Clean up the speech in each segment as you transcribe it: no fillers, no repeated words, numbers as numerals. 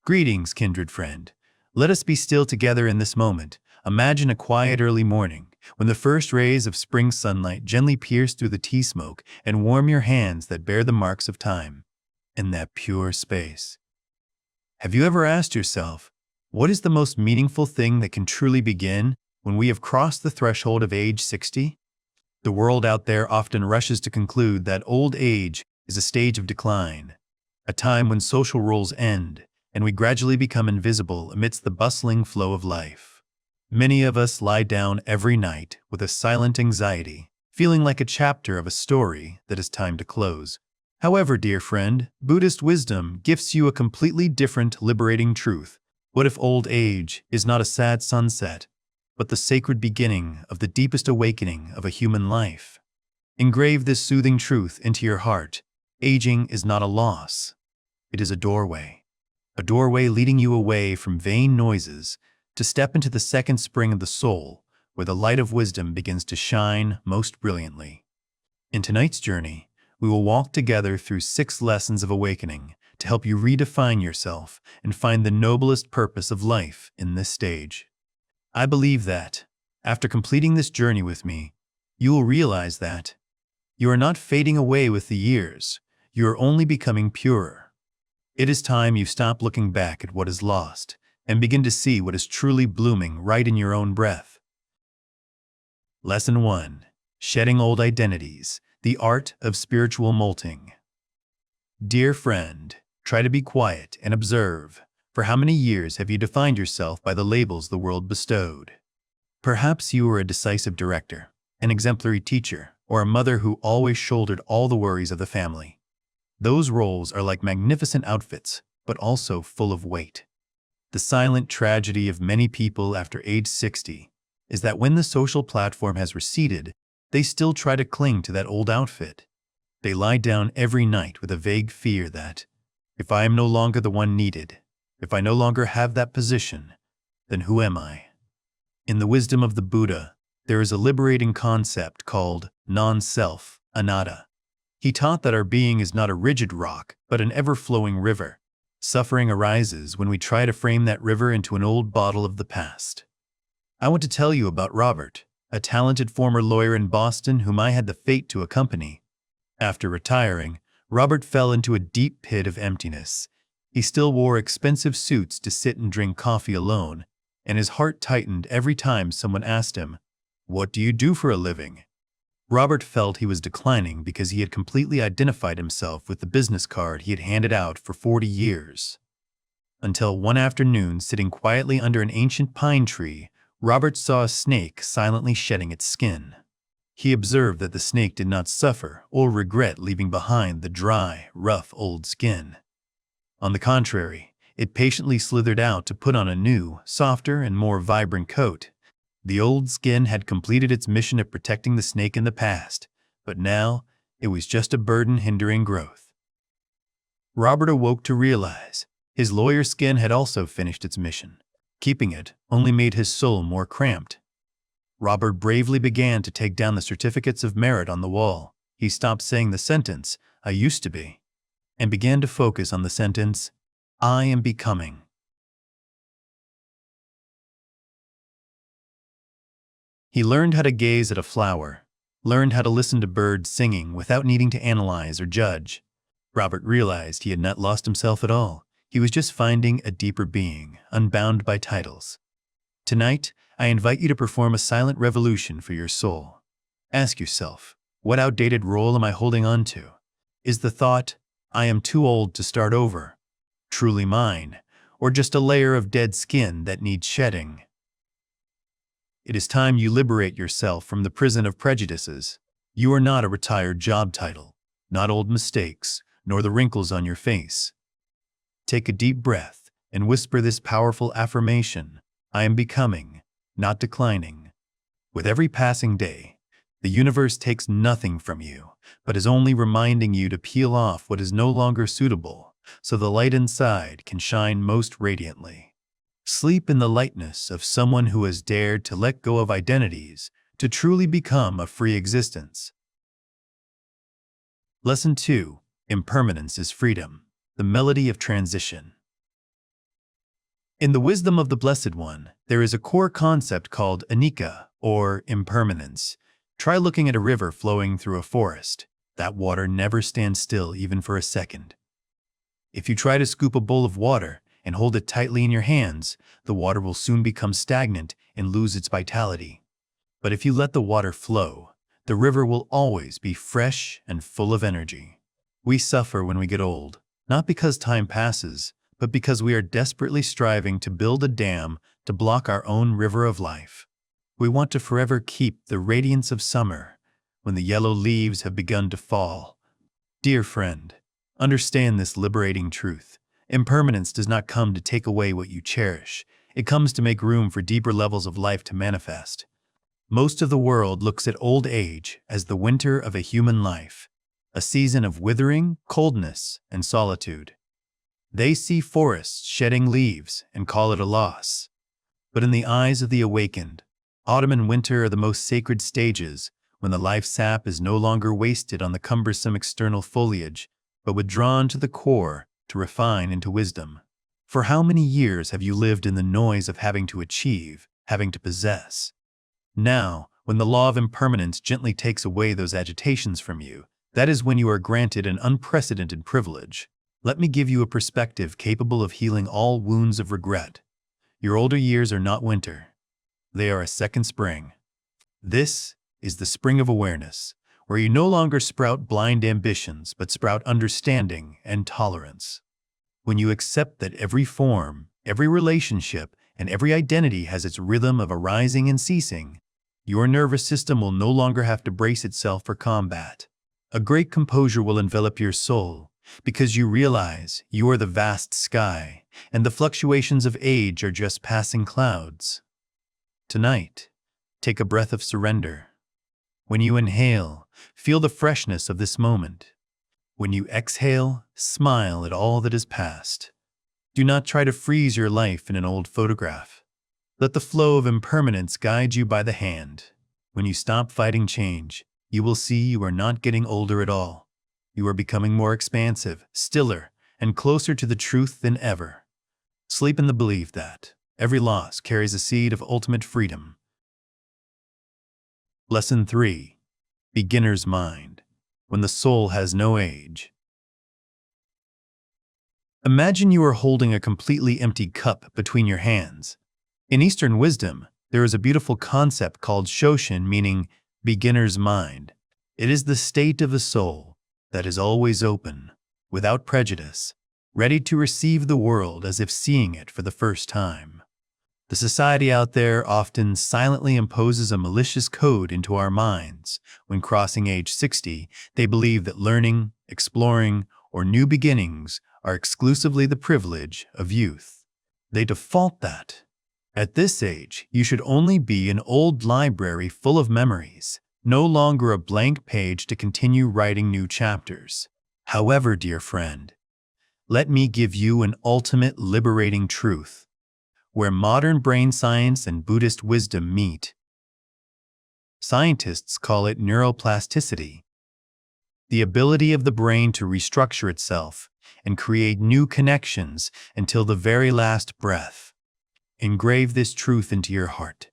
Greetings, kindred friend. Let us be still together in this moment. Imagine a quiet early morning, when the first rays of spring sunlight gently pierce through the tea smoke and warm your hands that bear the marks of time. In that pure space. Have you ever asked yourself, what is the most meaningful thing that can truly begin when we have crossed the threshold of age 60? The world out there often rushes to conclude that old age is a stage of decline, a time when social roles end and we gradually become invisible amidst the bustling flow of life. Many of us lie down every night with a silent anxiety, feeling like a chapter of a story that is time to close. However, dear friend, Buddhist wisdom gifts you a completely different, liberating truth. What if old age is not a sad sunset, but the sacred beginning of the deepest awakening of a human life? Engrave this soothing truth into your heart. Aging is not a loss. It is a doorway leading you away from vain noises to step into the second spring of the soul, where the light of wisdom begins to shine most brilliantly. In tonight's journey, we will walk together through 6 lessons of awakening to help you redefine yourself and find the noblest purpose of life in this stage. I believe that, after completing this journey with me, you will realize that you are not fading away with the years, you are only becoming purer. It is time you stop looking back at what is lost and begin to see what is truly blooming right in your own breath. Lesson 1. Shedding Old Identities. The Art of Spiritual Molting. Dear friend, try to be quiet and observe. For how many years have you defined yourself by the labels the world bestowed? Perhaps you were a decisive director, an exemplary teacher, or a mother who always shouldered all the worries of the family. Those roles are like magnificent outfits, but also full of weight. The silent tragedy of many people after age 60 is that when the social platform has receded, they still try to cling to that old outfit. They lie down every night with a vague fear that, if I am no longer the one needed, if I no longer have that position, then who am I? In the wisdom of the Buddha, there is a liberating concept called non-self, anatta. He taught that our being is not a rigid rock, but an ever-flowing river. Suffering arises when we try to frame that river into an old bottle of the past. I want to tell you about Robert, a talented former lawyer in Boston whom I had the fate to accompany. After retiring, Robert fell into a deep pit of emptiness. He still wore expensive suits to sit and drink coffee alone, and his heart tightened every time someone asked him, "What do you do for a living?" Robert felt he was declining because he had completely identified himself with the business card he had handed out for 40 years. Until one afternoon, sitting quietly under an ancient pine tree, Robert saw a snake silently shedding its skin. He observed that the snake did not suffer or regret leaving behind the dry, rough old skin. On the contrary, it patiently slithered out to put on a new, softer, and more vibrant coat. The old skin had completed its mission of protecting the snake in the past, but now it was just a burden hindering growth. Robert awoke to realize his lawyer skin had also finished its mission. Keeping it only made his soul more cramped. Robert bravely began to take down the certificates of merit on the wall. He stopped saying the sentence, "I used to be," and began to focus on the sentence, "I am becoming." He learned how to gaze at a flower, learned how to listen to birds singing without needing to analyze or judge. Robert realized he had not lost himself at all. He was just finding a deeper being, unbound by titles. Tonight, I invite you to perform a silent revolution for your soul. Ask yourself, what outdated role am I holding on to? Is the thought, "I am too old to start over," truly mine, or just a layer of dead skin that needs shedding? It is time you liberate yourself from the prison of prejudices. You are not a retired job title, not old mistakes, nor the wrinkles on your face. Take a deep breath and whisper this powerful affirmation, "I am becoming, not declining." With every passing day, the universe takes nothing from you, but is only reminding you to peel off what is no longer suitable, so the light inside can shine most radiantly. Sleep in the lightness of someone who has dared to let go of identities to truly become a free existence. Lesson 2. Impermanence is freedom, the melody of transition. In the wisdom of the Blessed One, there is a core concept called anicca, or impermanence. Try looking at a river flowing through a forest. That water never stands still even for a second. If you try to scoop a bowl of water and hold it tightly in your hands, the water will soon become stagnant and lose its vitality. But if you let the water flow, the river will always be fresh and full of energy. We suffer when we get old, not because time passes, but because we are desperately striving to build a dam to block our own river of life. We want to forever keep the radiance of summer when the yellow leaves have begun to fall. Dear friend, understand this liberating truth. Impermanence does not come to take away what you cherish. It comes to make room for deeper levels of life to manifest. Most of the world looks at old age as the winter of a human life, a season of withering, coldness, and solitude. They see forests shedding leaves and call it a loss. But in the eyes of the awakened, autumn and winter are the most sacred stages when the life sap is no longer wasted on the cumbersome external foliage, but withdrawn to the core to refine into wisdom. For how many years have you lived in the noise of having to achieve, having to possess? Now, when the law of impermanence gently takes away those agitations from you, that is when you are granted an unprecedented privilege. Let me give you a perspective capable of healing all wounds of regret. Your older years are not winter. They are a second spring. This is the spring of awareness, where you no longer sprout blind ambitions, but sprout understanding and tolerance. When you accept that every form, every relationship, and every identity has its rhythm of arising and ceasing, your nervous system will no longer have to brace itself for combat. A great composure will envelop your soul, because you realize you are the vast sky, and the fluctuations of age are just passing clouds. Tonight, take a breath of surrender. When you inhale, feel the freshness of this moment. When you exhale, smile at all that is past. Do not try to freeze your life in an old photograph. Let the flow of impermanence guide you by the hand. When you stop fighting change, you will see you are not getting older at all. You are becoming more expansive, stiller, and closer to the truth than ever. Sleep in the belief that every loss carries a seed of ultimate freedom. Lesson 3. Beginner's Mind. When the soul has no age. Imagine you are holding a completely empty cup between your hands. In Eastern wisdom, there is a beautiful concept called shoshin, meaning beginner's mind. It is the state of a soul that is always open, without prejudice, ready to receive the world as if seeing it for the first time. The society out there often silently imposes a malicious code into our minds. When crossing age 60, they believe that learning, exploring, or new beginnings are exclusively the privilege of youth. They default that at this age, you should only be an old library full of memories, no longer a blank page to continue writing new chapters. However, dear friend, let me give you an ultimate liberating truth. Where modern brain science and Buddhist wisdom meet, scientists call it neuroplasticity, the ability of the brain to restructure itself and create new connections until the very last breath. Engrave this truth into your heart.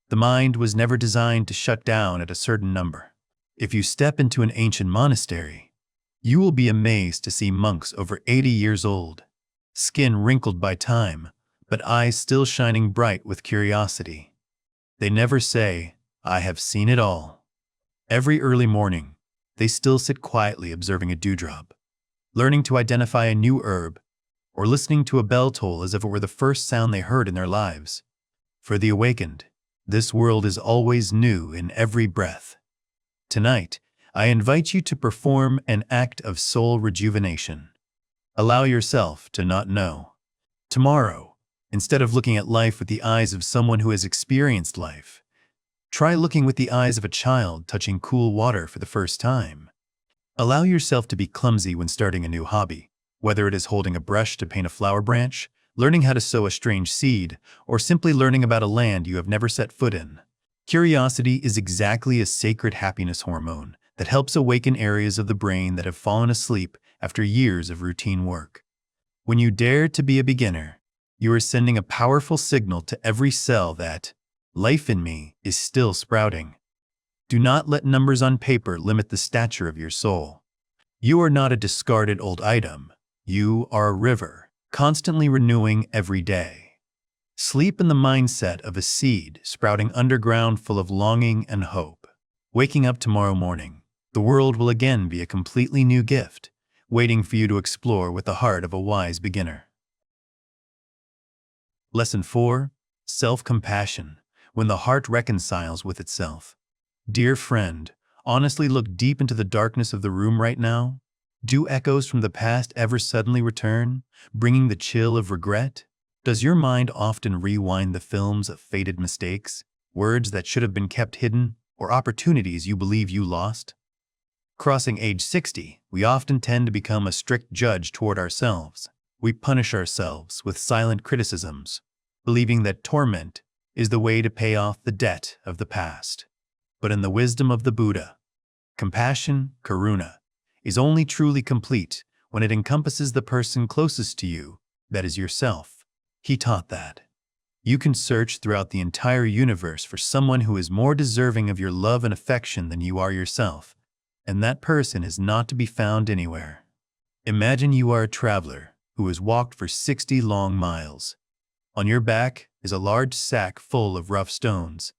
The mind was never designed to shut down at a certain number. If you step into an ancient monastery, you will be amazed to see monks over 80 years old, skin wrinkled by time, but eyes still shining bright with curiosity. They never say, "I have seen it all." Every early morning, they still sit quietly observing a dewdrop, learning to identify a new herb, or listening to a bell toll as if it were the first sound they heard in their lives. For the awakened, this world is always new in every breath. Tonight, I invite you to perform an act of soul rejuvenation. Allow yourself to not know. Tomorrow, instead of looking at life with the eyes of someone who has experienced life, try looking with the eyes of a child touching cool water for the first time. Allow yourself to be clumsy when starting a new hobby, whether it is holding a brush to paint a flower branch, learning how to sow a strange seed, or simply learning about a land you have never set foot in. Curiosity is exactly a sacred happiness hormone that helps awaken areas of the brain that have fallen asleep after years of routine work. When you dare to be a beginner, You are sending a powerful signal to every cell that life in me is still sprouting. Do not let numbers on paper limit the stature of your soul. You are not a discarded old item. You are a river, constantly renewing every day. Sleep in the mindset of a seed sprouting underground full of longing and hope. Waking up tomorrow morning, the world will again be a completely new gift, waiting for you to explore with the heart of a wise beginner. Lesson 4. Self-compassion, when the heart reconciles with itself. Dear friend, honestly look deep into the darkness of the room right now. Do echoes from the past ever suddenly return, bringing the chill of regret? Does your mind often rewind the films of fated mistakes, words that should have been kept hidden, or opportunities you believe you lost? Crossing age 60, we often tend to become a strict judge toward ourselves. We punish ourselves with silent criticisms, believing that torment is the way to pay off the debt of the past. But in the wisdom of the Buddha, compassion, karuna, is only truly complete when it encompasses the person closest to you, that is yourself. He taught that you can search throughout the entire universe for someone who is more deserving of your love and affection than you are yourself, and that person is not to be found anywhere. Imagine you are a traveler who has walked for 60 long miles. On your back is a large sack full of rough stones.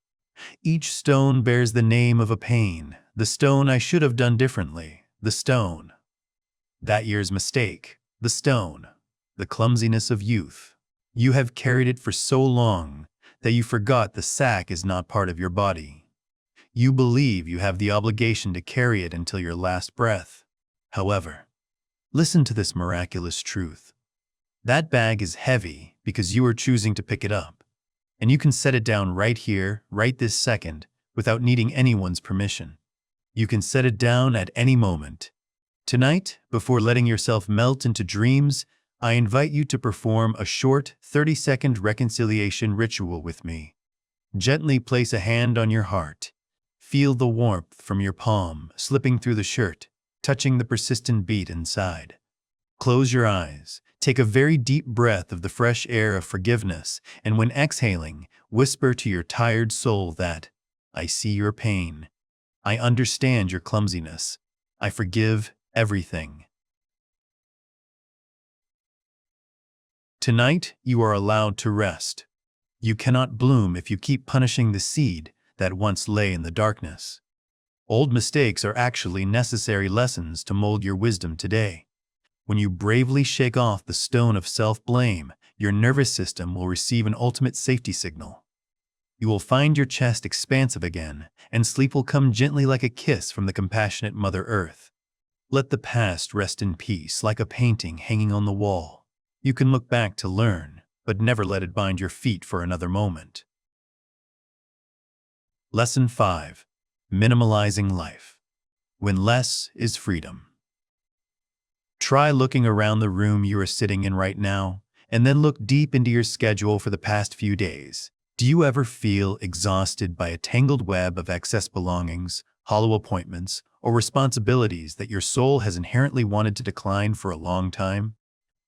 Each stone bears the name of a pain, the stone I should have done differently, the stone that year's mistake, the stone, the clumsiness of youth. You have carried it for so long that you forgot the sack is not part of your body. You believe you have the obligation to carry it until your last breath. However, listen to this miraculous truth. That bag is heavy because you are choosing to pick it up. And you can set it down right here, right this second, without needing anyone's permission. You can set it down at any moment. Tonight, before letting yourself melt into dreams, I invite you to perform a short 30-second reconciliation ritual with me. Gently place a hand on your heart. Feel the warmth from your palm slipping through the shirt, touching the persistent beat inside. Close your eyes. Take a very deep breath of the fresh air of forgiveness, and when exhaling, whisper to your tired soul that, I see your pain. I understand your clumsiness. I forgive everything. Tonight, you are allowed to rest. You cannot bloom if you keep punishing the seed that once lay in the darkness. Old mistakes are actually necessary lessons to mold your wisdom today. When you bravely shake off the stone of self-blame, your nervous system will receive an ultimate safety signal. You will find your chest expansive again, and sleep will come gently like a kiss from the compassionate Mother Earth. Let the past rest in peace like a painting hanging on the wall. You can look back to learn, but never let it bind your feet for another moment. Lesson 5. Minimalizing life, when less is freedom. Try looking around the room you are sitting in right now, and then look deep into your schedule for the past few days. Do you ever feel exhausted by a tangled web of excess belongings, hollow appointments, or responsibilities that your soul has inherently wanted to decline for a long time?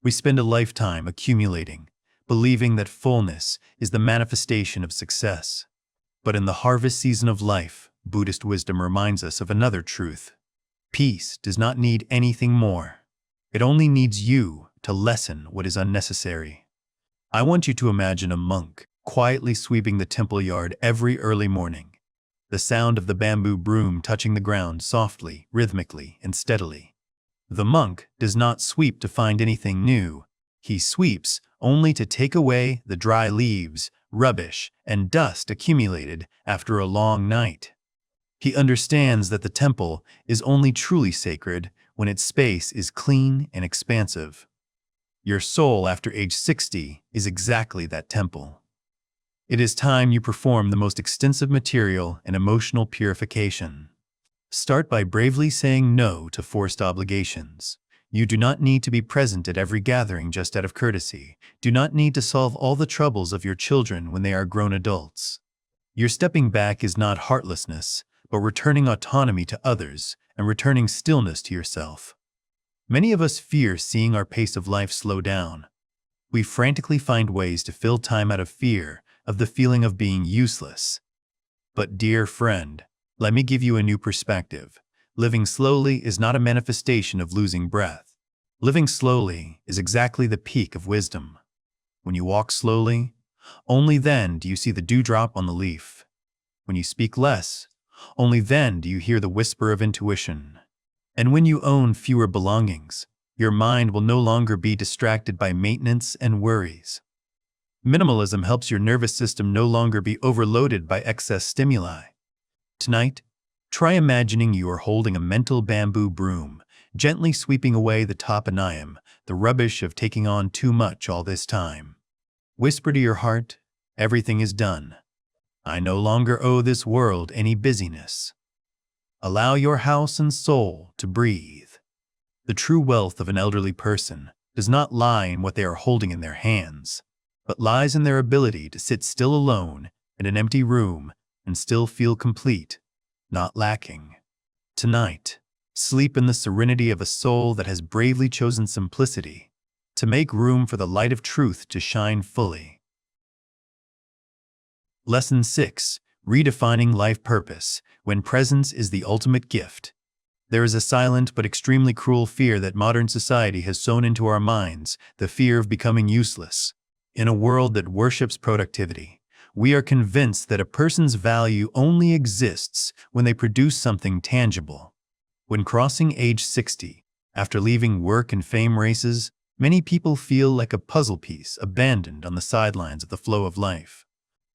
We spend a lifetime accumulating, believing that fullness is the manifestation of success. But in the harvest season of life, Buddhist wisdom reminds us of another truth. Peace does not need anything more. It only needs you to lessen what is unnecessary. I want you to imagine a monk quietly sweeping the temple yard every early morning, the sound of the bamboo broom touching the ground softly, rhythmically, and steadily. The monk does not sweep to find anything new. He sweeps only to take away the dry leaves, rubbish, and dust accumulated after a long night. He understands that the temple is only truly sacred when its space is clean and expansive. Your soul after age 60 is exactly that temple. It is time you perform the most extensive material and emotional purification. Start by bravely saying no to forced obligations. You do not need to be present at every gathering just out of courtesy. Do not need to solve all the troubles of your children when they are grown adults. Your stepping back is not heartlessness, but returning autonomy to others and returning stillness to yourself. Many of us fear seeing our pace of life slow down. We frantically find ways to fill time out of fear of the feeling of being useless. But dear friend, let me give you a new perspective. Living slowly is not a manifestation of losing breath. Living slowly is exactly the peak of wisdom. When you walk slowly, only then do you see the dewdrop on the leaf. When you speak less, only then do you hear the whisper of intuition. And when you own fewer belongings, your mind will no longer be distracted by maintenance and worries. Minimalism helps your nervous system no longer be overloaded by excess stimuli. Tonight, try imagining you are holding a mental bamboo broom, gently sweeping away the tapanayam, the rubbish of taking on too much all this time. Whisper to your heart, everything is done. I no longer owe this world any busyness. Allow your house and soul to breathe. The true wealth of an elderly person does not lie in what they are holding in their hands, but lies in their ability to sit still alone in an empty room and still feel complete, not lacking. Tonight, sleep in the serenity of a soul that has bravely chosen simplicity to make room for the light of truth to shine fully. Lesson 6. Redefining Life Purpose, when presence is the ultimate gift. There is a silent but extremely cruel fear that modern society has sown into our minds, the fear of becoming useless. In a world that worships productivity, we are convinced that a person's value only exists when they produce something tangible. When crossing age 60, after leaving work and fame races, many people feel like a puzzle piece abandoned on the sidelines of the flow of life.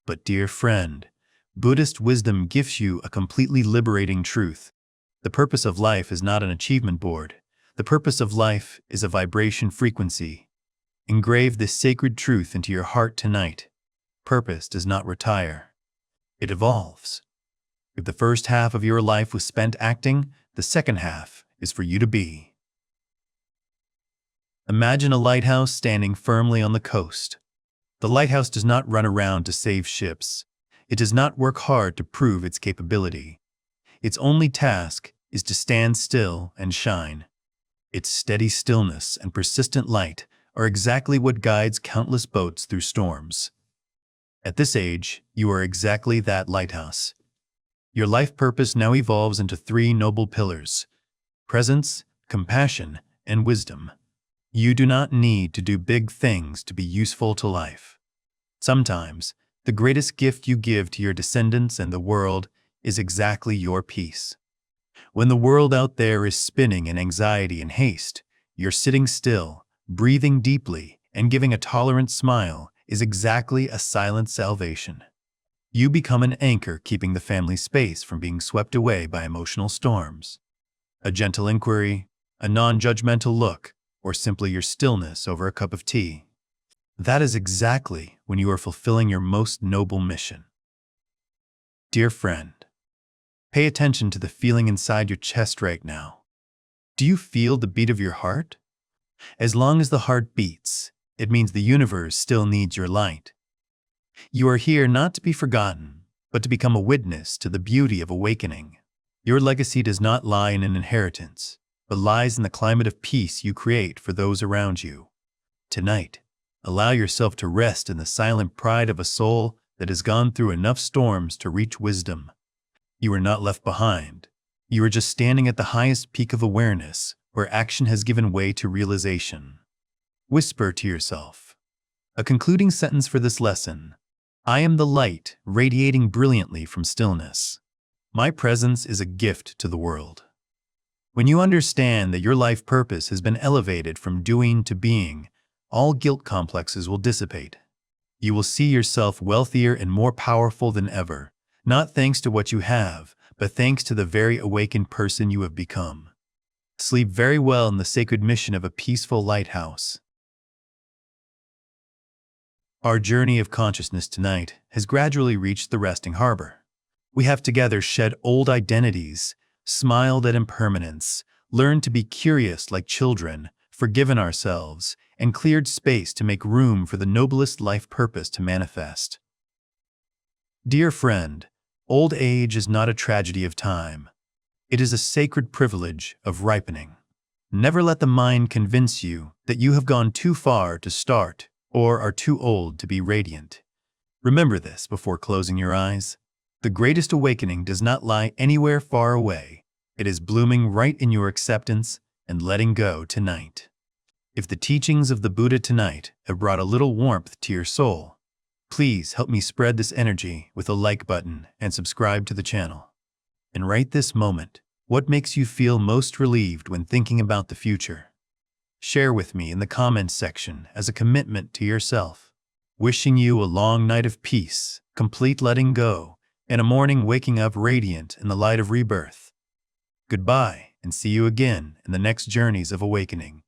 But dear friend, Buddhist wisdom gives you a completely liberating truth. The purpose of life is not an achievement board. The purpose of life is a vibration frequency. Engrave this sacred truth into your heart tonight. Purpose does not retire. It evolves. If the first half of your life was spent acting, the second half is for you to be. Imagine a lighthouse standing firmly on the coast. The lighthouse does not run around to save ships. It does not work hard to prove its capability. Its only task is to stand still and shine. Its steady stillness and persistent light are exactly what guides countless boats through storms. At this age, you are exactly that lighthouse. Your life purpose now evolves into 3 noble pillars: presence, compassion, and wisdom. You do not need to do big things to be useful to life. Sometimes, the greatest gift you give to your descendants and the world is exactly your peace. When the world out there is spinning in anxiety and haste, you're sitting still, breathing deeply, and giving a tolerant smile is exactly a silent salvation. You become an anchor keeping the family space from being swept away by emotional storms. A gentle inquiry, a non-judgmental look, or simply your stillness over a cup of tea. That is exactly when you are fulfilling your most noble mission. Dear friend, pay attention to the feeling inside your chest right now. Do you feel the beat of your heart? As long as the heart beats, it means the universe still needs your light. You are here not to be forgotten, but to become a witness to the beauty of awakening. Your legacy does not lie in an inheritance, but lies in the climate of peace you create for those around you. Tonight, allow yourself to rest in the silent pride of a soul that has gone through enough storms to reach wisdom. You are not left behind. You are just standing at the highest peak of awareness, where action has given way to realization. Whisper to yourself. A concluding sentence for this lesson: I am the light radiating brilliantly from stillness. My presence is a gift to the world. When you understand that your life purpose has been elevated from doing to being, all guilt complexes will dissipate. You will see yourself wealthier and more powerful than ever, not thanks to what you have, but thanks to the very awakened person you have become. Sleep very well in the sacred mission of a peaceful lighthouse. Our journey of consciousness tonight has gradually reached the resting harbor. We have together shed old identities, smiled at impermanence, learned to be curious like children, forgiven ourselves, and cleared space to make room for the noblest life purpose to manifest. Dear friend, old age is not a tragedy of time. It is a sacred privilege of ripening. Never let the mind convince you that you have gone too far to start or are too old to be radiant. Remember this before closing your eyes. The greatest awakening does not lie anywhere far away. It is blooming right in your acceptance and letting go tonight. If the teachings of the Buddha tonight have brought a little warmth to your soul, please help me spread this energy with a like button and subscribe to the channel. And right this moment, what makes you feel most relieved when thinking about the future? Share with me in the comments section as a commitment to yourself. Wishing you a long night of peace, complete letting go, and a morning waking up radiant in the light of rebirth. Goodbye, and see you again in the next journeys of awakening.